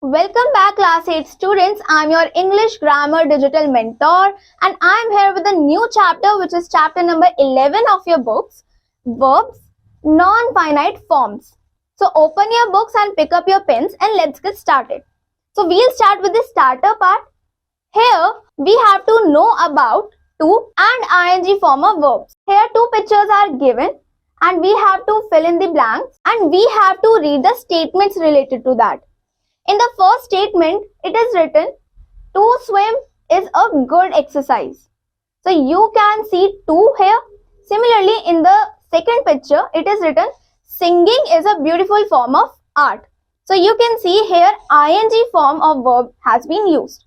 Welcome back class 8 students. I'm your English grammar digital mentor and I'm here with a new chapter which is chapter number 11 of your books, Verbs, Non-Finite Forms. So open your books and pick up your pens and let's get started. So we'll start with the starter part. Here we have to know about to and ing form of verbs. Here two pictures are given and we have to fill in the blanks and we have to read the statements related to that. In the first statement, it is written, to swim is a good exercise. So you can see to here. Similarly, in the second picture, it is written, singing is a beautiful form of art. So you can see here, ing form of verb has been used.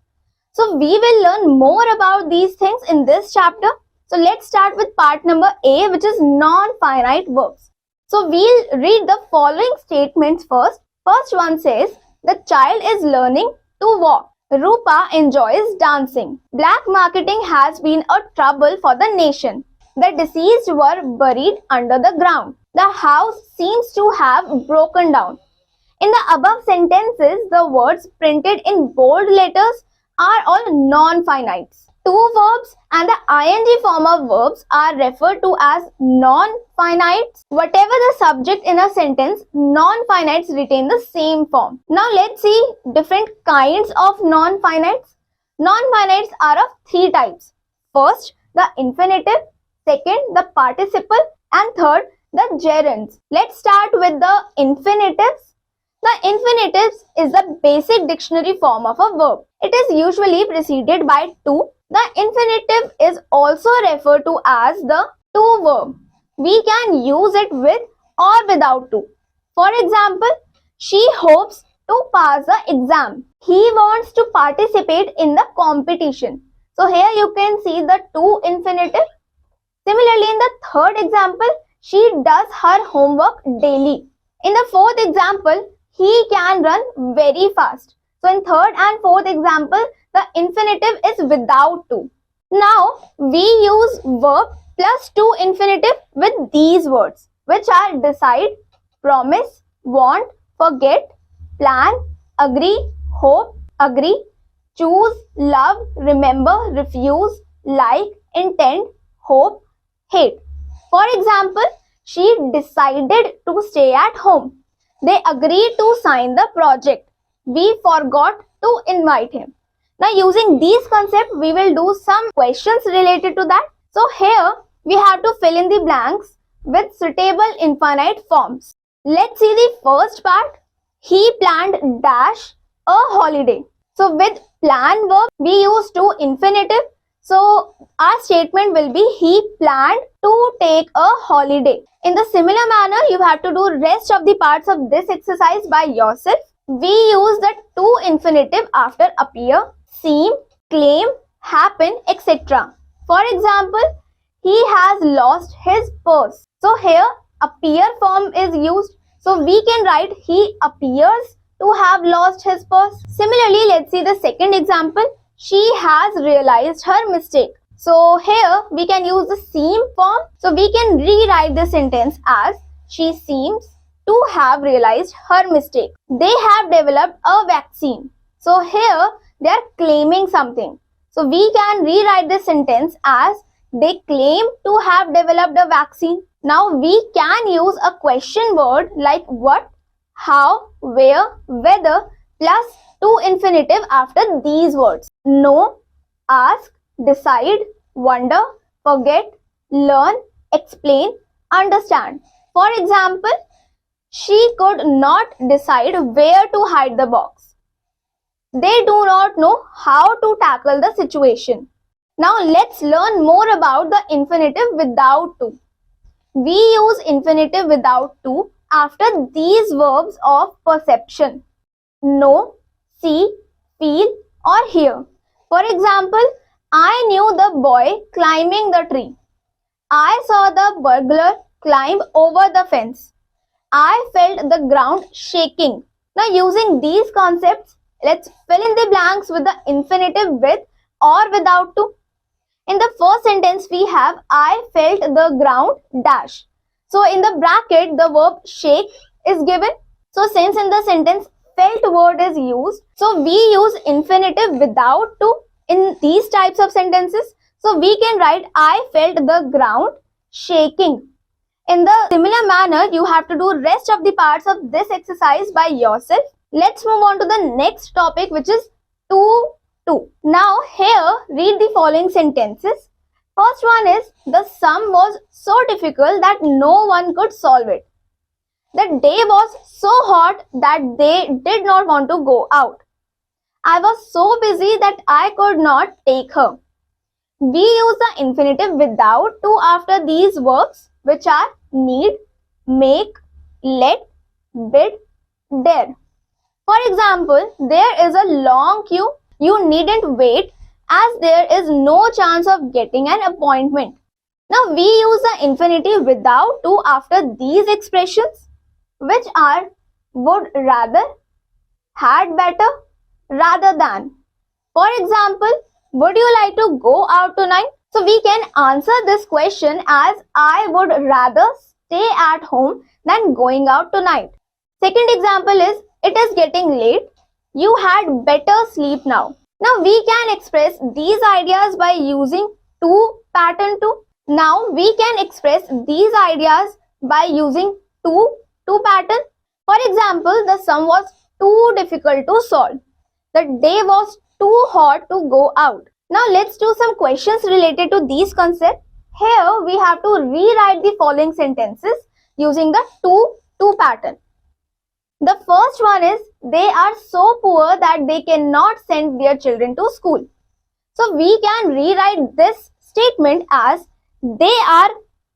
So we will learn more about these things in this chapter. So let's start with part number A, which is non-finite verbs. So we'll read the following statements first. First one says, the child is learning to walk. Rupa enjoys dancing. Black marketing has been a trouble for the nation. The deceased were buried under the ground. The house seems to have broken down. In the above sentences, the words printed in bold letters are all non-finites. Two verbs and the ing form of verbs are referred to as non-finites. Whatever the subject in a sentence, non-finites retain the same form. Now let's see different kinds of non-finites. Non-finites are of three types. First, the infinitive. Second, the participle. And third, the gerunds. Let's start with the infinitives. The infinitives is the basic dictionary form of a verb. It is usually preceded by to. The infinitive is also referred to as the to verb. We can use it with or without to. For example, she hopes to pass the exam. He wants to participate in the competition. So here you can see the to infinitive. Similarly, in the third example, she does her homework daily. In the fourth example, he can run very fast. So in third and fourth example, the infinitive is without to. Now, we use verb plus to infinitive with these words, which are decide, promise, want, forget, plan, agree, hope, agree, choose, love, remember, refuse, like, intend, hope, hate. For example, she decided to stay at home. They agreed to sign the project. We forgot to invite him. Now using these concepts, we will do some questions related to that. So here we have to fill in the blanks with suitable infinite forms. Let's see the first part. He planned dash a holiday. So with plan verb, we use to infinitive. So our statement will be he planned to take a holiday. In the similar manner, you have to do rest of the parts of this exercise by yourself. We use the to infinitive after appear, seem, claim, happen, etc. For example, he has lost his purse. So here appear form is used. So we can write he appears to have lost his purse. Similarly, let's see the second example. She has realized her mistake. So here we can use the seem form. So we can rewrite the sentence as she seems to have realized her mistake. They have developed a vaccine. So here they are claiming something. So we can rewrite this sentence as they claim to have developed a vaccine. Now we can use a question word like what, how, where, whether plus to infinitive after these words. Know, ask, decide, wonder, forget, learn, explain, understand. For example, she could not decide where to hide the box. They do not know how to tackle the situation. Now let's learn more about the infinitive without to. We use infinitive without to after these verbs of perception. Know, see, feel or hear. For example, I knew the boy climbing the tree. I saw the burglar climb over the fence. I felt the ground shaking. Now using these concepts, let's fill in the blanks with the infinitive with or without to. In the first sentence, we have I felt the ground dash. So in the bracket, the verb shake is given. So since in the sentence felt word is used. So we use infinitive without to in these types of sentences. So we can write I felt the ground shaking. In the similar manner, you have to do rest of the parts of this exercise by yourself. Let's move on to the next topic, which is 2. Now here, read the following sentences. First one is, the sum was so difficult that no one could solve it. The day was so hot that they did not want to go out. I was so busy that I could not take her. We use the infinitive without to after these verbs, which are need, make, let, bid, dare. For example, there is a long queue. You needn't wait as there is no chance of getting an appointment. Now we use the infinitive without to after these expressions, which are would rather, had better, rather than. For example, would you like to go out tonight? So we can answer this question as I would rather stay at home than going out tonight. Second example is, it is getting late. You had better sleep now. Now we can express these ideas by using to pattern to. Now we can express these ideas by using to pattern. For example, the sum was too difficult to solve. The day was too hot to go out. Now let's do some questions related to these concepts. Here we have to rewrite the following sentences using the to pattern. The first one is, they are so poor that they cannot send their children to school. So we can rewrite this statement as, they are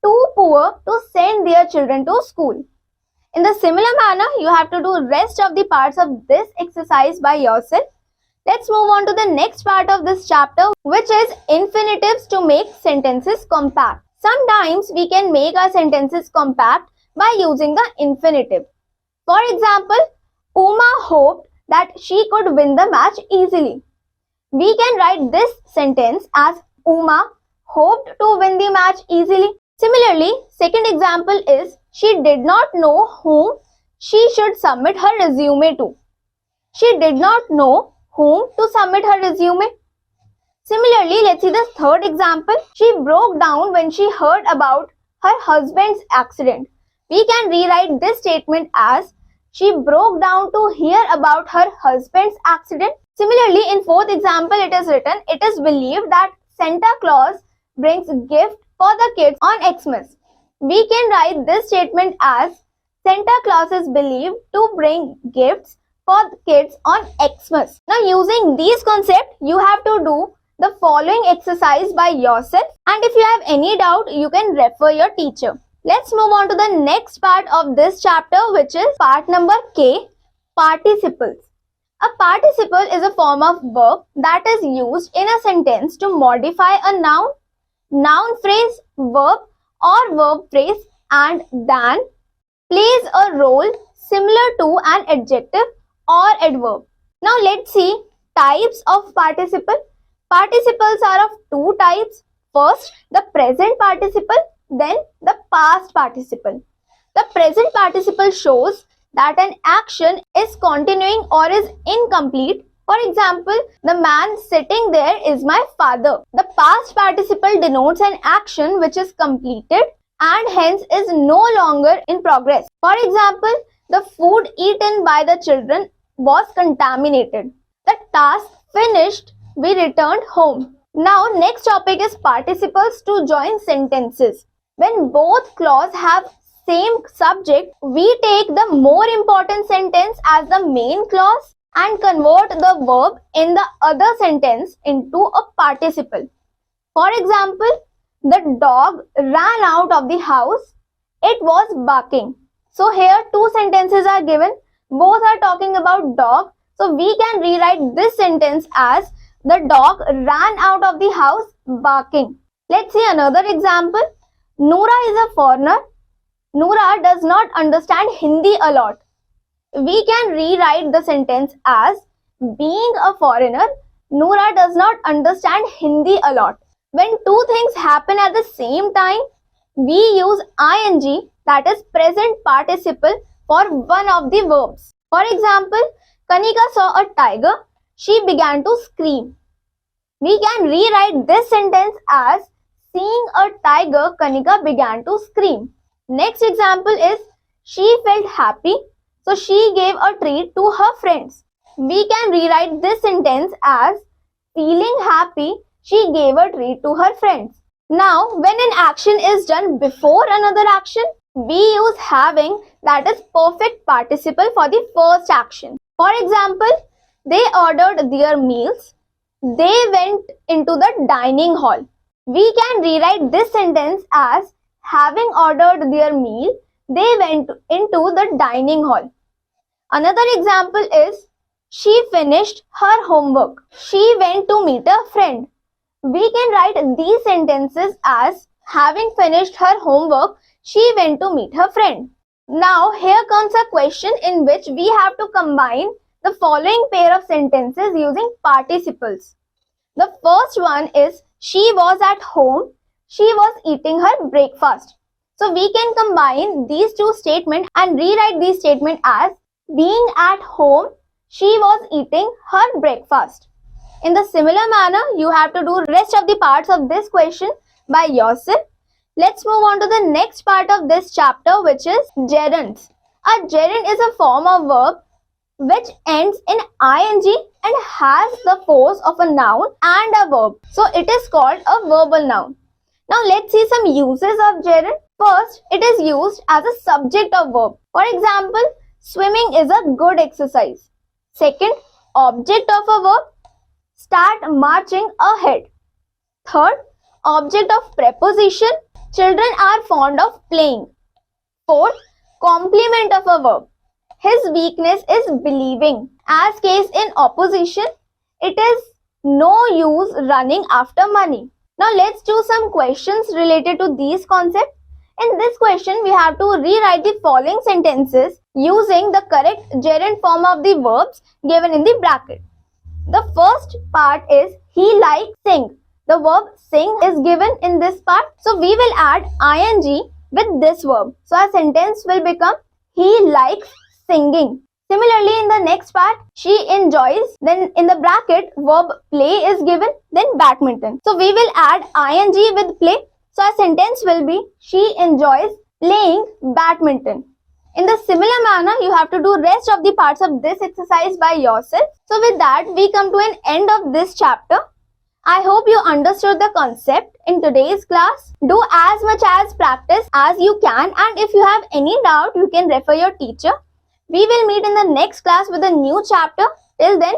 too poor to send their children to school. In the similar manner, you have to do rest of the parts of this exercise by yourself. Let's move on to the next part of this chapter, which is infinitives to make sentences compact. Sometimes we can make our sentences compact by using the infinitive. For example, Uma hoped that she could win the match easily. We can write this sentence as, Uma hoped to win the match easily. Similarly, second example is, she did not know whom she should submit her resume to. She did not know whom to submit her resume. Similarly, let's see the third example. She broke down when she heard about her husband's accident. We can rewrite this statement as, she broke down to hear about her husband's accident. Similarly, in fourth example, it is written, it is believed that Santa Claus brings gift for the kids on Xmas. We can write this statement as, Santa Claus is believed to bring gifts for the kids on Xmas. Now using these concepts, you have to do the following exercise by yourself, and if you have any doubt, you can refer your teacher. Let's move on to the next part of this chapter, which is part number K, participles. A participle is a form of verb that is used in a sentence to modify a noun phrase, verb or verb phrase, and than plays a role similar to an adjective or adverb. Now let's see types of participle. Participles are of two types. First, the present participle, then the past participle. The present participle shows that an action is continuing or is incomplete. For example, the man sitting there is my father. The past participle denotes an action which is completed and hence is no longer in progress. For example, the food eaten by the children was contaminated. The task finished, we returned home. Now, next topic is participles to join sentences. When both clauses have same subject, we take the more important sentence as the main clause and convert the verb in the other sentence into a participle. For example, the dog ran out of the house. It was barking. So here two sentences are given. Both are talking about dog. So we can rewrite this sentence as, the dog ran out of the house barking. Let's see another example. Noora is a foreigner. Noora does not understand Hindi a lot. We can rewrite the sentence as, being a foreigner, Noora does not understand Hindi a lot. When two things happen at the same time, we use ing, that is present participle, for one of the verbs. For example, Kanika saw a tiger. She began to scream. We can rewrite this sentence as seeing a tiger, Kanika began to scream. Next example is she felt happy, so she gave a treat to her friends. We can rewrite this sentence as feeling happy, she gave a treat to her friends. Now, when an action is done before another action, we use having, that is perfect participle, for the first action. For example, they ordered their meals. They went into the dining hall. We can rewrite this sentence as having ordered their meal, they went into the dining hall. Another example is she finished her homework. She went to meet a friend. We can write these sentences as having finished her homework, she went to meet her friend. Now here comes a question in which we have to combine the following pair of sentences using participles. The first one is she was at home, she was eating her breakfast. So we can combine these two statements and rewrite these statements as being at home, she was eating her breakfast. In the similar manner, you have to do rest of the parts of this question by yourself. Let's move on to the next part of this chapter, which is gerunds. A gerund is a form of verb which ends in ing and has the force of a noun and a verb. So it is called a verbal noun. Now let's see some uses of gerund. First, it is used as a subject of verb. For example, swimming is a good exercise. Second, object of a verb, start marching ahead. Third, object of preposition, children are fond of playing. Fourth, complement of a verb, his weakness is believing. As case in opposition, it is no use running after money. Now let's do some questions related to these concepts. In this question, we have to rewrite the following sentences using the correct gerund form of the verbs given in the bracket. The first part is he likes sing. The verb sing is given in this part. So we will add ing with this verb. So our sentence will become he likes singing. Similarly, in the next part, she enjoys. Then in the bracket, verb play is given. Then badminton. So we will add ing with play. So our sentence will be she enjoys playing badminton. In the similar manner, you have to do rest of the parts of this exercise by yourself. So with that, we come to an end of this chapter. I hope you understood the concept in today's class. Do as much as practice as you can, and if you have any doubt, you can refer your teacher. We will meet in the next class with a new chapter. Till then,